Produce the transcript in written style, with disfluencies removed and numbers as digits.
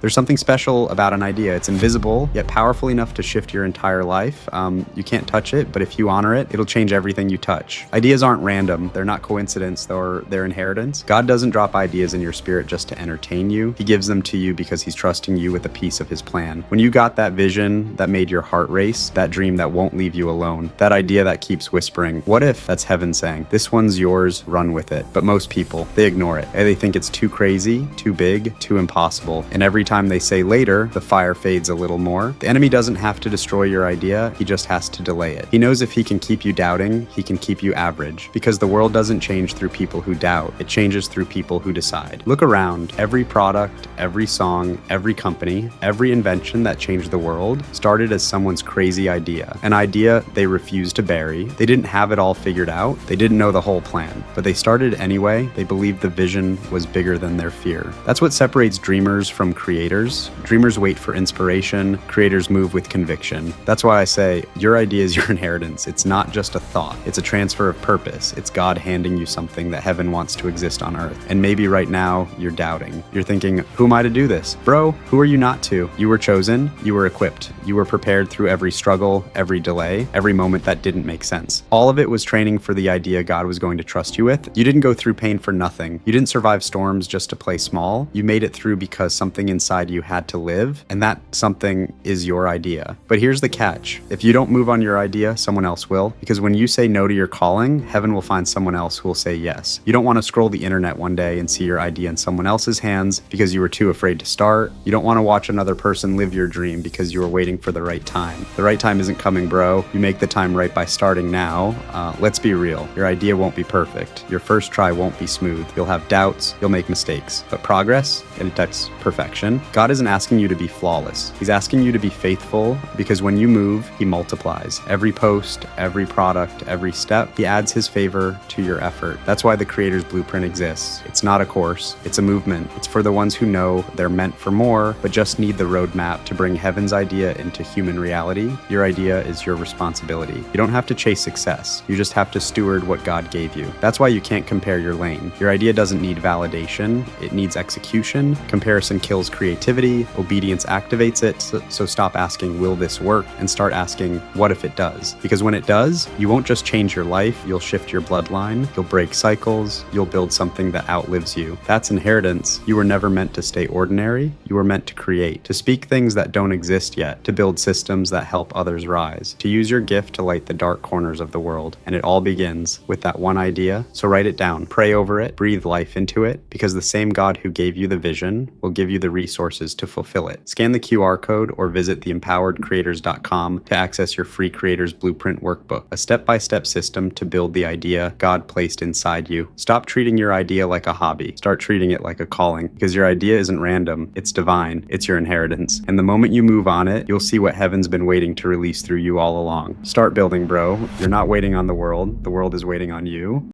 There's something special about an idea. It's invisible, yet powerful enough to shift your entire life. You can't touch it, but if you honor it, it'll change everything you touch. Ideas aren't random. They're not coincidence or their inheritance. God doesn't drop ideas in your spirit just to entertain you. He gives them to you because he's trusting you with a piece of his plan. When you got that vision that made your heart race, that dream that won't leave you alone, that idea that keeps whispering, what if? That's heaven saying, this one's yours, run with it. But most people, they ignore it. They think it's too crazy, too big, too impossible. And every time they say later, the fire fades a little more. The enemy doesn't have to destroy your idea, he just has to delay it. He knows if he can keep you doubting, he can keep you average. Because the world doesn't change through people who doubt, it changes through people who decide. Look around, every product, every song, every company, every invention that changed the world started as someone's crazy idea. An idea they refused to bury. They didn't have it all figured out, they didn't know the whole plan. But they started anyway, they believed the vision was bigger than their fear. That's what separates dreamers from creators. Dreamers wait for inspiration, creators move with conviction. That's why I say, your idea is your inheritance. It's not just a thought, it's a transfer of purpose. It's God handing you something that heaven wants to exist on earth. And maybe right now, you're doubting. You're thinking, who am I to do this? Bro, who are you not to? You were chosen, you were equipped, you were prepared through every struggle, every delay, every moment that didn't make sense. All of it was training for the idea God was going to trust you with. You didn't go through pain for nothing. You didn't survive storms just to play small. You made it through because something inside you had to live, and that something is your idea. But here's the catch. If you don't move on your idea, someone else will. Because when you say no to your calling, heaven will find someone else who will say yes. You don't want to scroll the internet one day and see your idea in someone else's hands because you were too afraid to start. You don't want to watch another person live your dream because you were waiting for the right time. The right time isn't coming, bro. You make the time right by starting now. Let's be real. Your idea won't be perfect. Your first try won't be smooth. You'll have doubts. You'll make mistakes. But progress, and that's perfection. God isn't asking you to be flawless. He's asking you to be faithful because when you move, he multiplies. Every post, every product, every step, he adds his favor to your effort. That's why the Creator's Blueprint exists. It's not a course, it's a movement. It's for the ones who know they're meant for more, but just need the roadmap to bring heaven's idea into human reality. Your idea is your responsibility. You don't have to chase success. You just have to steward what God gave you. That's why you can't compare your lane. Your idea doesn't need validation. It needs execution. Comparison kills creativity. Obedience activates it. So stop asking, will this work? And start asking, what if it does? Because when it does, you won't just change your life, you'll shift your bloodline, you'll break cycles, you'll build something that outlives you. That's inheritance. You were never meant to stay ordinary. You were meant to create, to speak things that don't exist yet, to build systems that help others rise, to use your gift to light the dark corners of the world. And it all begins with that one idea. So write it down, pray over it, breathe life into it, because the same God who gave you the vision will give you the resources to fulfill it. Scan the QR code or visit theempoweredcreators.com to access your free Creator's Blueprint workbook, a step-by-step system to build the idea God placed inside you. Stop treating your idea like a hobby. Start treating it like a calling, because your idea isn't random, it's divine, it's your inheritance. And the moment you move on it, you'll see what heaven's been waiting to release through you all along. Start building, bro. You're not waiting on the world is waiting on you.